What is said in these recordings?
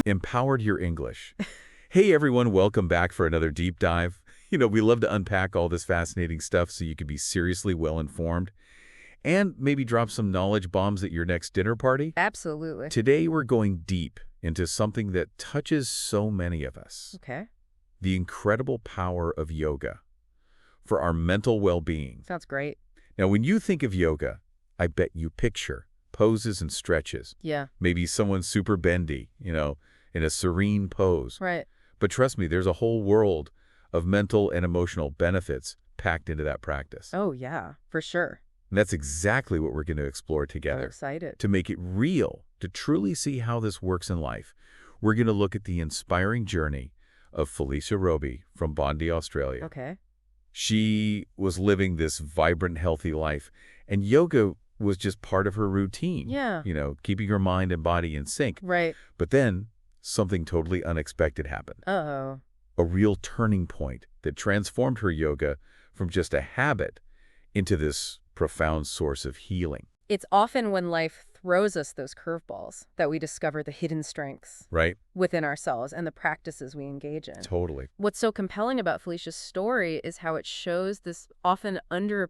Empowered your English. Hey everyone, welcome back for another deep dive. We love to unpack all this fascinating stuff so you can be seriously well-informed and maybe drop some knowledge bombs at your next dinner party. Absolutely. Today we're going deep into something that touches so many of us. Okay. The incredible power of yoga for our mental well-being. Sounds great. Now, when you think of yoga, I bet you picture poses and stretches. Yeah. Maybe someone super bendy, in a serene pose. Right. But trust me, there's a whole world of mental and emotional benefits packed into that practice. Oh, yeah, for sure. And that's exactly what we're going to explore I'm together. excited. To make it real, to truly see how this works in life, we're going to look at the inspiring journey of Felicia Robey from Bondi, Australia. Okay. She was living this vibrant, healthy life, and yoga was just part of her routine. Yeah. Keeping her mind and body in sync. Right. But then something totally unexpected happened. Uh-oh. A real turning point that transformed her yoga from just a habit into this profound source of healing. It's often when life throws us those curveballs that we discover the hidden strengths Right? within ourselves and the practices we engage in. Totally. What's so compelling about Felicia's story is how it shows this often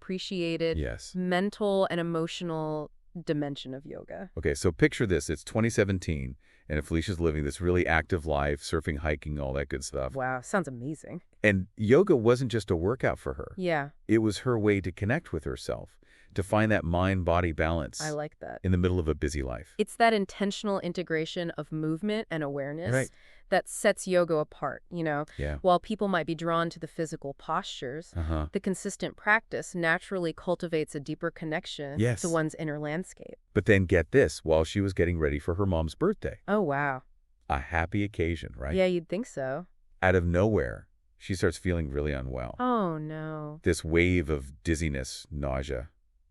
underappreciated Yes. mental and emotional dimension of yoga. Okay, so picture this. It's 2017, and Felicia's living this really active life, surfing, hiking, all that good stuff. Wow, sounds amazing. And yoga wasn't just a workout for her. Yeah, It was her way to connect with herself, to find that mind-body balance I like that. in the middle of a busy life. It's that intentional integration of movement and awareness Right. that sets yoga apart, Yeah. While people might be drawn to the physical postures, Uh-huh. the consistent practice naturally cultivates a deeper connection Yes. to one's inner landscape. But then get this, while she was getting ready for her mom's birthday. Oh, wow. A happy occasion, right? Yeah, you'd think so. Out of nowhere, she starts feeling really unwell. Oh, no. This wave of dizziness, nausea,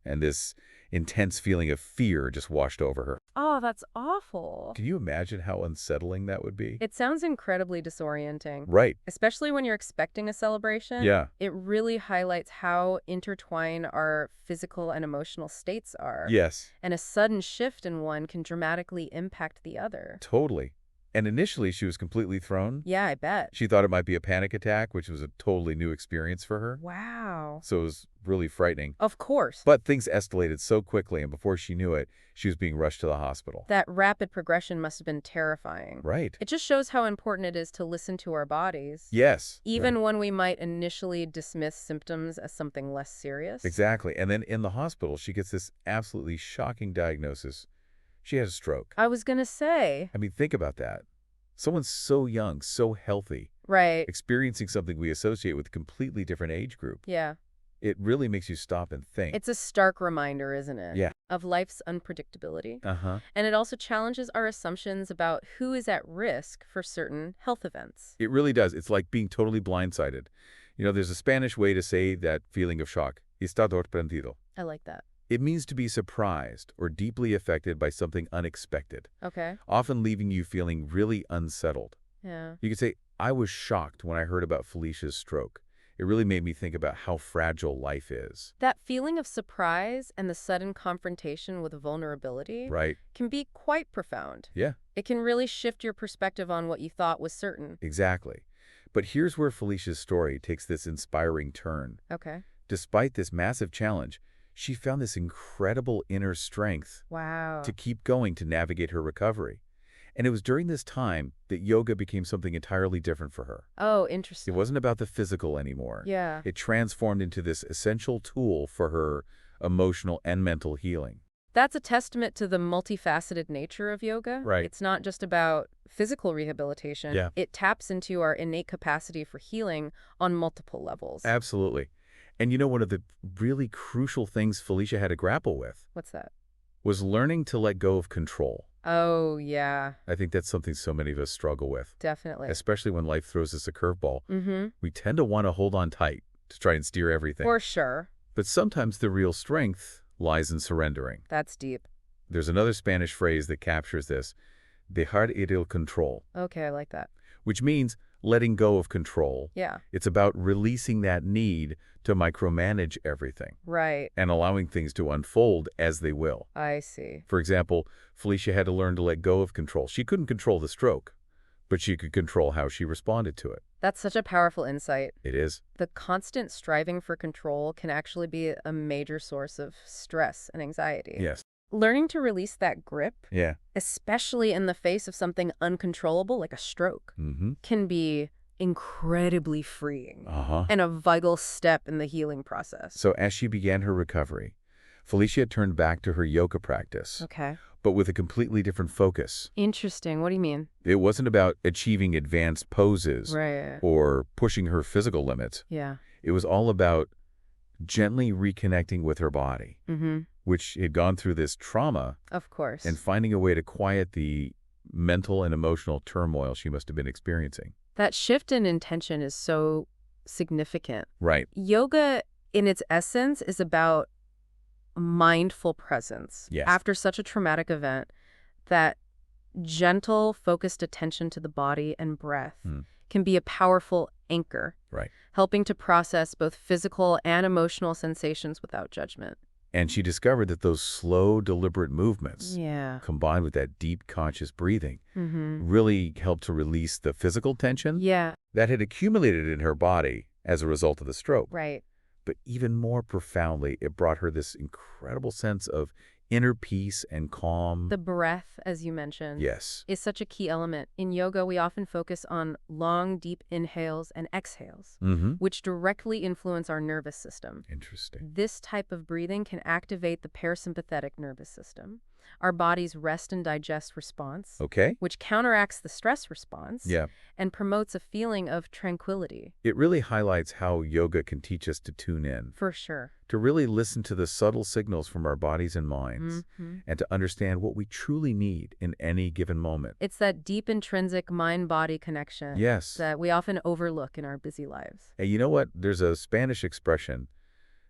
and this intense feeling of fear just washed over her. Oh, that's awful. Can you imagine how unsettling that would be? It sounds incredibly disorienting. Right. Especially when you're expecting a celebration. Yeah. It really highlights how intertwined our physical and emotional states are. Yes. And a sudden shift in one can dramatically impact the other. Totally. And initially, she was completely thrown. Yeah, I bet. She thought it might be a panic attack, which was a totally new experience for her. Wow. So it was really frightening. Of course. But things escalated so quickly, and before she knew it, she was being rushed to the hospital. That rapid progression must have been terrifying. Right. It just shows how important it is to listen to our bodies. Yes. Even when we might initially dismiss symptoms as something less serious. Exactly. And then in the hospital, she gets this absolutely shocking diagnosis. She had a stroke. I was going to say. I mean, think about that. Someone so young, so healthy, Right. experiencing something we associate with a completely different age group. Yeah. It really makes you stop and think. It's a stark reminder, isn't it? Yeah. Of life's unpredictability. Uh-huh. And it also challenges our assumptions about who is at risk for certain health events. It really does. It's like being totally blindsided. There's a Spanish way to say that feeling of shock. Está sorprendido. I like that. It means to be surprised or deeply affected by something unexpected, Okay. often leaving you feeling really unsettled. Yeah. You could say, I was shocked when I heard about Felicia's stroke. It really made me think about how fragile life is. That feeling of surprise and the sudden confrontation with vulnerability Right? can be quite profound. Yeah, It can really shift your perspective on what you thought was certain. exactly. But here's where Felicia's story takes this inspiring turn. Okay. Despite this massive challenge, she found this incredible inner strength Wow. to keep going to navigate her recovery. And it was during this time that yoga became something entirely different for her. Oh, It interesting. wasn't about the physical anymore. Yeah. It transformed into this essential tool for her emotional and mental healing. That's a testament to the multifaceted nature of yoga. Right. It's not just about physical rehabilitation. Yeah. It taps into our innate capacity for healing on multiple levels. Absolutely. And one of the really crucial things Felicia had to grapple with What's that? was learning to let go of control. Oh, yeah, I think that's something so many of us struggle with, definitely. especially when life throws us a curveball. Mm-hmm. We tend to want to hold on tight to try and steer everything. For sure. But sometimes the real strength lies in surrendering. That's deep. There's another Spanish phrase that captures this, dejar ir el control, Okay, I like that. which means letting go of control. Yeah, It's about releasing that need to micromanage everything right. and allowing things to unfold as they will. I see. For example, Felicia had to learn to let go of control. She couldn't control the stroke, but she could control how she responded to it. That's such a powerful insight. It is. The constant striving for control can actually be a major source of stress and anxiety. Yes. Learning to release that grip, Yeah. especially in the face of something uncontrollable like a stroke, can be incredibly freeing Uh-huh. and a vital step in the healing process. So as she began her recovery, Felicia turned back to her yoga practice, Okay. but with a completely different focus. Interesting. What do you mean? It wasn't about achieving advanced poses Right. or pushing her physical limits. Yeah. It was all about gently reconnecting with her body, which had gone through this trauma, Of course. and finding a way to quiet the mental and emotional turmoil she must have been experiencing. That shift in intention is so significant. Right. Yoga, in its essence, is about mindful presence. Yes. After such a traumatic event, that gentle, focused attention to the body and breath can be a powerful anchor, Right. helping to process both physical and emotional sensations without judgment. And she discovered that those slow, deliberate movements, Yeah. combined with that deep, conscious breathing, really helped to release the physical tension Yeah. that had accumulated in her body as a result of the stroke. Right. But even more profoundly, it brought her this incredible sense of inner peace and calm. The breath, as you mentioned, Yes. is such a key element. In yoga, we often focus on long, deep inhales and exhales, which directly influence our nervous system. Interesting. This type of breathing can activate the parasympathetic nervous system, our body's rest and digest response, Okay. which counteracts the stress response Yeah. and promotes a feeling of tranquility. It really highlights how yoga can teach us to tune in, For sure. to really listen to the subtle signals from our bodies and minds, and to understand what we truly need in any given moment. It's that deep intrinsic mind-body connection Yes. that we often overlook in our busy lives. And you know what? There's a Spanish expression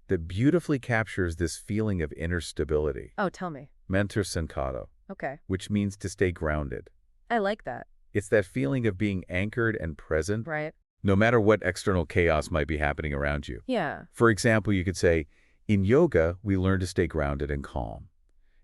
that beautifully captures this feeling of inner stability. Oh, tell me. Manter centrado, Okay. which means to stay grounded. I like that. It's that feeling of being anchored and present, Right. no matter what external chaos might be happening around you. Yeah. For example, you could say, in yoga, we learn to stay grounded and calm.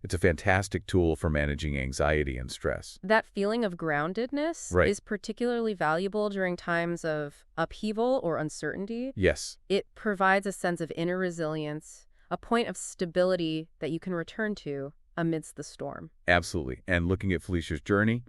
It's a fantastic tool for managing anxiety and stress. That feeling of groundedness Right. is particularly valuable during times of upheaval or uncertainty. Yes. It provides a sense of inner resilience, a point of stability that you can return to amidst the storm. Absolutely. And looking at Felicia's journey,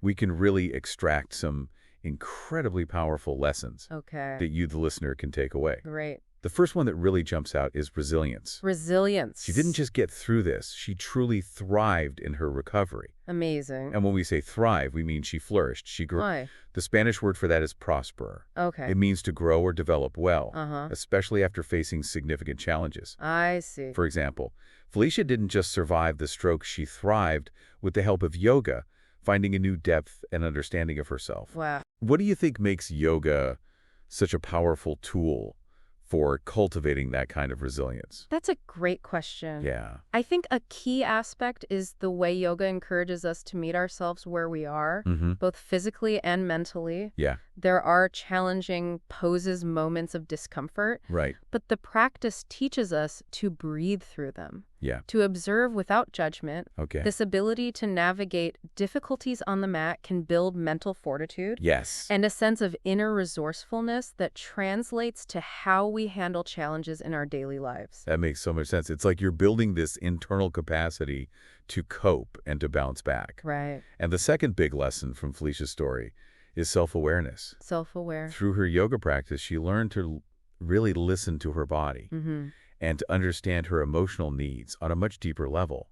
we can really extract some incredibly powerful lessons Okay. that you, the listener, can take away. Great. The first one that really jumps out is resilience. Resilience. She didn't just get through this, she truly thrived in her recovery. Amazing. And when we say thrive, we mean she flourished. She grew. Why? The Spanish word for that is prosper. Okay. It means to grow or develop well, Uh-huh. especially after facing significant challenges. I see. For example, Felicia didn't just survive the stroke, she thrived with the help of yoga, finding a new depth and understanding of herself. Wow. What do you think makes yoga such a powerful tool for cultivating that kind of resilience? That's a great question. Yeah. I think a key aspect is the way yoga encourages us to meet ourselves where we are, both physically and mentally. Yeah. There are challenging poses, moments of discomfort, Right. but the practice teaches us to breathe through them, Yeah. to observe without judgment. Okay. This ability to navigate difficulties on the mat can build mental fortitude Yes. and a sense of inner resourcefulness that translates to how we handle challenges in our daily lives. That makes so much sense. It's like you're building this internal capacity to cope and to bounce back. Right. And the second big lesson from Felicia's story is self-awareness. Self-aware. Through her yoga practice, she learned to really listen to her body and to understand her emotional needs on a much deeper level.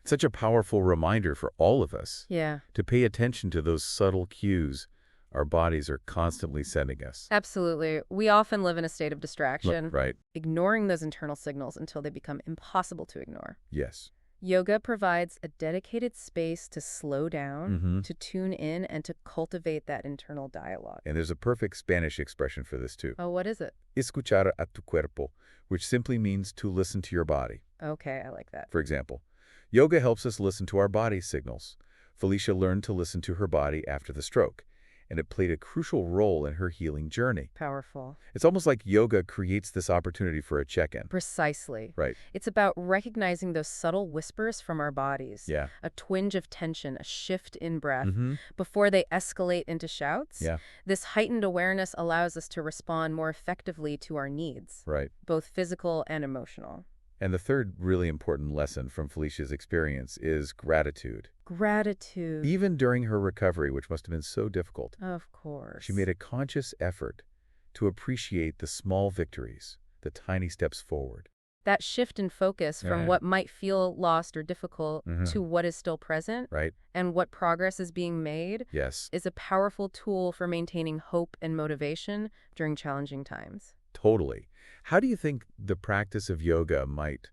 It's such a powerful reminder for all of us Yeah. to pay attention to those subtle cues our bodies are constantly sending us. Absolutely. We often live in a state of distraction, Right. ignoring those internal signals until they become impossible to ignore. Yes. Yoga provides a dedicated space to slow down, to tune in, and to cultivate that internal dialogue. And there's a perfect Spanish expression for this too. Oh, what is it? Escuchar a tu cuerpo, which simply means to listen to your body. Okay, I like that. For example, yoga helps us listen to our body signals. Felicia learned to listen to her body after the stroke, and it played a crucial role in her healing journey. Powerful. It's almost like yoga creates this opportunity for a check-in. Precisely. Right. It's about recognizing those subtle whispers from our bodies, Yeah. a twinge of tension, a shift in breath, Mm-hmm. before they escalate into shouts. Yeah. This heightened awareness allows us to respond more effectively to our needs, Right. both physical and emotional. And the third really important lesson from Felicia's experience is gratitude. Gratitude. Even during her recovery, which must have been so difficult, Of course. she made a conscious effort to appreciate the small victories, the tiny steps forward. That shift in focus from what might feel lost or difficult to what is still present Right? and what progress is being made Yes, is a powerful tool for maintaining hope and motivation during challenging times. totally. How do you think the practice of yoga might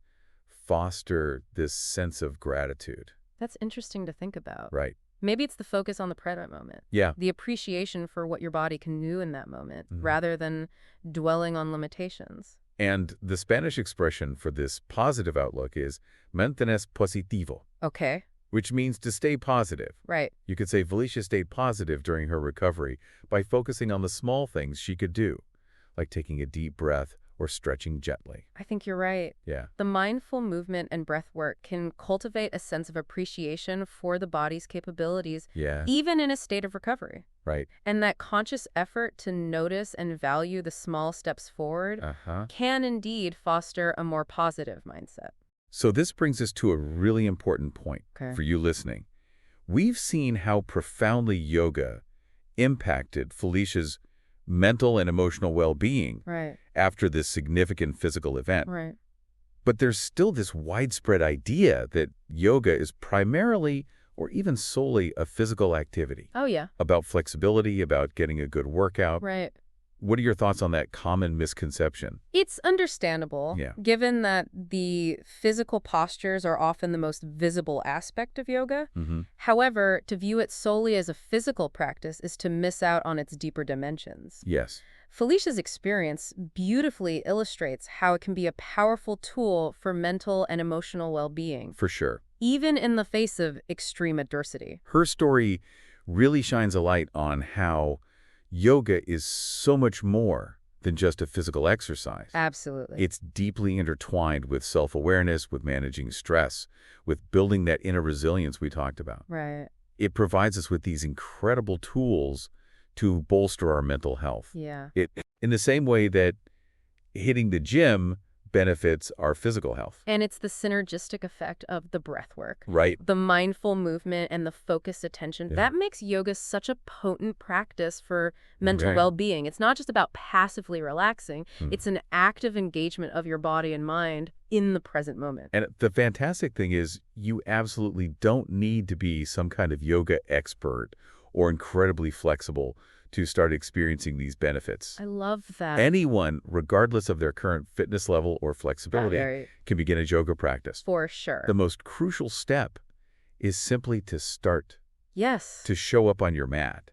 foster this sense of gratitude? That's interesting to think about. Right. Maybe it's the focus on the present moment, Yeah. the appreciation for what your body can do in that moment, Mhm. rather than dwelling on limitations. And the Spanish expression for this positive outlook is mantenerse positivo, Okay, which means to stay positive. right. You could say Felicia stayed positive during her recovery by focusing on the small things she could do, like taking a deep breath or stretching gently. I think you're right. Yeah. The mindful movement and breath work can cultivate a sense of appreciation for the body's capabilities, Yeah. even in a state of recovery. Right. And that conscious effort to notice and value the small steps forward Uh-huh. can indeed foster a more positive mindset. So this brings us to a really important point Okay. for you listening. We've seen how profoundly yoga impacted Felicia's mental and emotional well-being Right, after this significant physical event. right. But there's still this widespread idea that yoga is primarily or even solely a physical activity, Oh, yeah, about flexibility, about getting a good workout. right. What are your thoughts on that common misconception? It's understandable, Yeah. given that the physical postures are often the most visible aspect of yoga. Mm-hmm. However, to view it solely as a physical practice is to miss out on its deeper dimensions. Yes. Felicia's experience beautifully illustrates how it can be a powerful tool for mental and emotional well-being, For sure. even in the face of extreme adversity. Her story really shines a light on how yoga is so much more than just a physical exercise. Absolutely. It's deeply intertwined with self-awareness, with managing stress, with building that inner resilience we talked about. Right. It provides us with these incredible tools to bolster our mental health. Yeah. In the same way that hitting the gym benefits our physical health. And it's the synergistic effect of the breath work, Right. the mindful movement and the focused attention. Yeah. That makes yoga such a potent practice for mental Right. well-being. It's not just about passively relaxing. Hmm. It's an active engagement of your body and mind in the present moment. And the fantastic thing is you absolutely don't need to be some kind of yoga expert or incredibly flexible to start experiencing these benefits. I love that. Anyone, regardless of their current fitness level or flexibility, Right. can begin a yoga practice. For sure. The most crucial step is simply to start, Yes. to show up on your mat,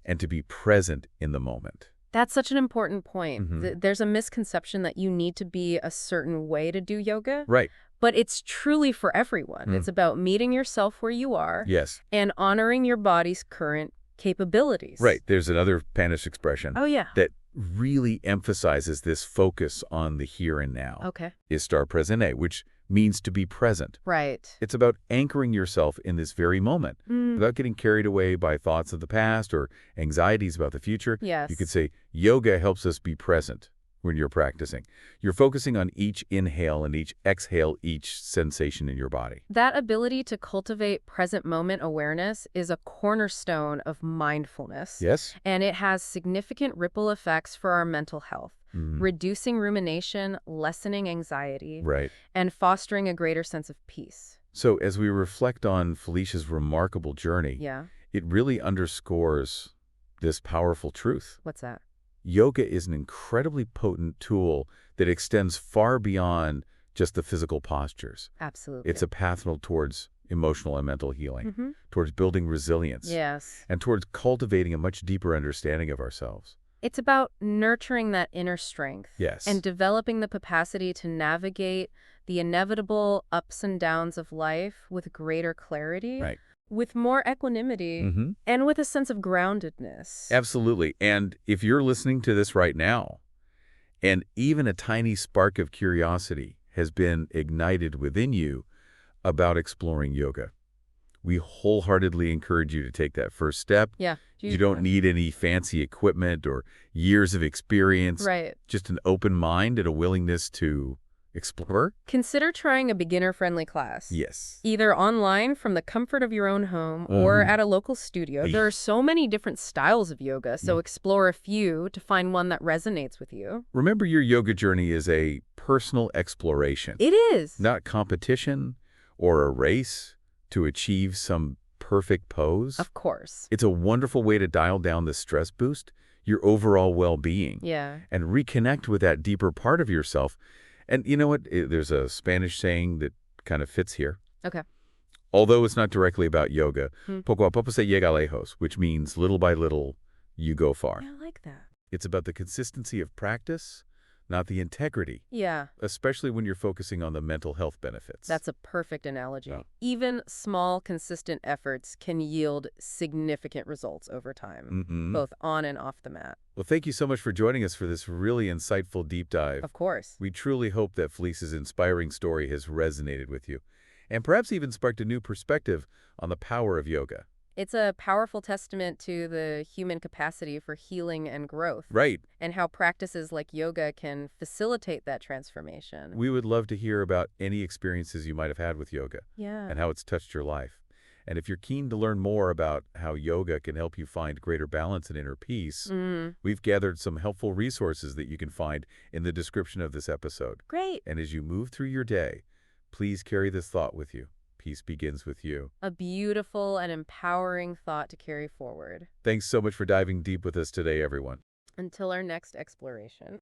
and to be present in the moment. That's such an important point. Mhm. There's a misconception that you need to be a certain way to do yoga, Right. but it's truly for everyone. Mm. It's about meeting yourself where you are Yes. and honoring your body's current capabilities. Right. There's another Spanish expression Oh, yeah. that really emphasizes this focus on the here and now. Okay. Estar presente, which means to be present. Right. It's about anchoring yourself in this very moment Mm, without getting carried away by thoughts of the past or anxieties about the future. yes. You could say yoga helps us be present when you're practicing. You're focusing on each inhale and each exhale, each sensation in your body. That ability to cultivate present moment awareness is a cornerstone of mindfulness. Yes? And it has significant ripple effects for our mental health, Mhm. reducing rumination, lessening anxiety, Right. and fostering a greater sense of peace. So as we reflect on Felicia's remarkable journey, Yeah. it really underscores this powerful truth. What's that? Yoga is an incredibly potent tool that extends far beyond just the physical postures. Absolutely. It's a path towards emotional and mental healing, Mm-hmm. towards building resilience, Yes. and towards cultivating a much deeper understanding of ourselves. It's about nurturing that inner strength. Yes. And developing the capacity to navigate the inevitable ups and downs of life with greater clarity. Right. with more equanimity Mm-hmm. and with a sense of groundedness. Absolutely. And if you're listening to this right now, and even a tiny spark of curiosity has been ignited within you about exploring yoga, we wholeheartedly encourage you to take that first step. Yeah. You don't need any fancy equipment or years of experience, Right. just an open mind and a willingness to explore. Consider trying a beginner-friendly class. Yes. Either online from the comfort of your own home or at a local studio. There are so many different styles of yoga, so explore a few to find one that resonates with you. Remember, your yoga journey is a personal exploration. It is. Not competition or a race to achieve some perfect pose. Of course. It's a wonderful way to dial down the stress boost, your overall well-being, Yeah. and reconnect with that deeper part of yourself. And you know what? There's a Spanish saying that kind of fits here. Okay. Although it's not directly about yoga, poco a poco se llega lejos, which means little by little, you go far. Yeah, I like that. It's about the consistency of practice, not the integrity, Yeah. especially when you're focusing on the mental health benefits. That's a perfect analogy. Yeah. Even small, consistent efforts can yield significant results over time, both on and off the mat. Well, thank you so much for joining us for this really insightful deep dive. Of course. We truly hope that Felicia's inspiring story has resonated with you, and perhaps even sparked a new perspective on the power of yoga. It's a powerful testament to the human capacity for healing and growth. Right. And how practices like yoga can facilitate that transformation. We would love to hear about any experiences you might have had with yoga Yeah. and how it's touched your life. And if you're keen to learn more about how yoga can help you find greater balance and inner peace, we've gathered some helpful resources that you can find in the description of this episode. Great. And as you move through your day, please carry this thought with you. Peace begins with you. A beautiful and empowering thought to carry forward. Thanks so much for diving deep with us today, everyone. Until our next exploration.